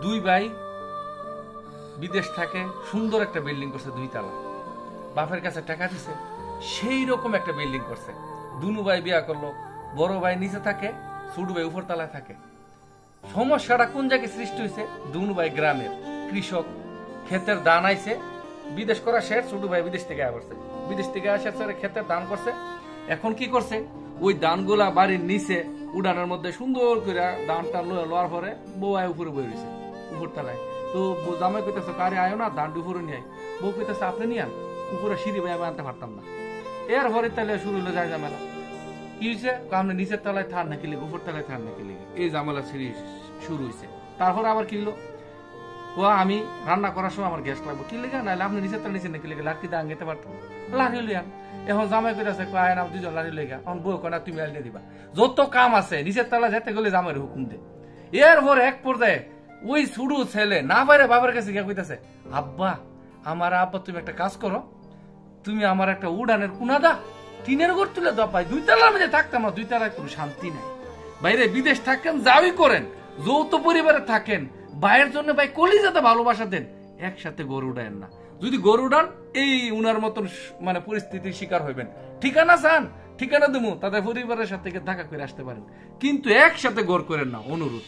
দুই ভাই বিদেশ থাকে, সুন্দর একটা বিল্ডিং করছে 2 তলা, বাপের কাছে টাকা দিছে, সেই রকম একটা বিল্ডিং করছে। দুনু ভাই বিয়া করলো, বড় ভাই নিচে থাকে, ছোট ভাই উপর তলায় থাকে। সমস্যাটা কোন জায়গায় সৃষ্টি হয়েছে? দুনু ভাই গ্রামের কৃষক, ক্ষেতের ধান আইছে, বিদেশ করা শেষ, ছোট ভাই বিদেশ থেকে আসছে, বিদেশ থেকে আসার পরে ক্ষেতের ধান করছে। এখন কি করছে, ওই ধানগুলা বাড়ির নিচে উড়ানের মধ্যে সুন্দর করে ধানটা লোয়ার পরে বউ আয় উপরে বই রয়েছে উপর তলায়। তো জামাই কইতেছে কারে আয়ো না, ধান উপরে নিয়ে আয়। বউ কইতেছে আপনি নিয়ে আন, উপরে সিঁড়ি ভাই আমি আনতে পারতাম না। এরপরে তাহলে শুরু হলো যায় ঝামেলা। কি হয়েছে, আপনি নিচের তলায় থান নাকি লিখে, উপর তলায় থান নাকি লিখে, এই ঝামেলা শুরু হয়েছে। তারপর আবার কি হলো, ও আমি রান্না করার সময় আমার গ্যাস লাগবে, কি লেগে নাহলে আপনি নিচের তলা নিচে নাকি লিখে লাঠি দিয়ে আনতে পারতাম, লাঠি লিয়ান। এখন জামাই কইতাছে কয় না 2 জন লাঠি লেগে, এখন বউ কয় না তুমি আলিয়ে দিবা, যত কাম আছে নিচের তলা যেতে গেলে জামাইয়ের হুকুম দে। এরপর এক পর্যায়ে ওই ছোট ছেলে না পারে বাবার কাছে গিয়ে কইতাছে আব্বা, আমার আব্বা তুমি একটা কাজ করো, তুমি আমার একটা উড়ানের কুনা দা, টিনের ঘর তুলে দাও, ভাই 2 তলার মধ্যে থাকতাম না, 2 তলায় কোনো শান্তি নাই। বাইরে বিদেশ থাকেন যাওই করেন, যৌথ পরিবারে থাকেন, ভাইয়ের জন্য ভাই কলিজাতে ভালোবাসা দেন, একসাথে গরু উড়ায়েন না। যদি গরু উড়ান এই উনার মতন মানে পরিস্থিতির শিকার হইবেন। ঠিকানা চান, ঠিকানা দেবো, তাদের পরিবারের সাথে দেখা করে আসতে পারেন, কিন্তু একসাথে গড় করেন না, অনুরোধ।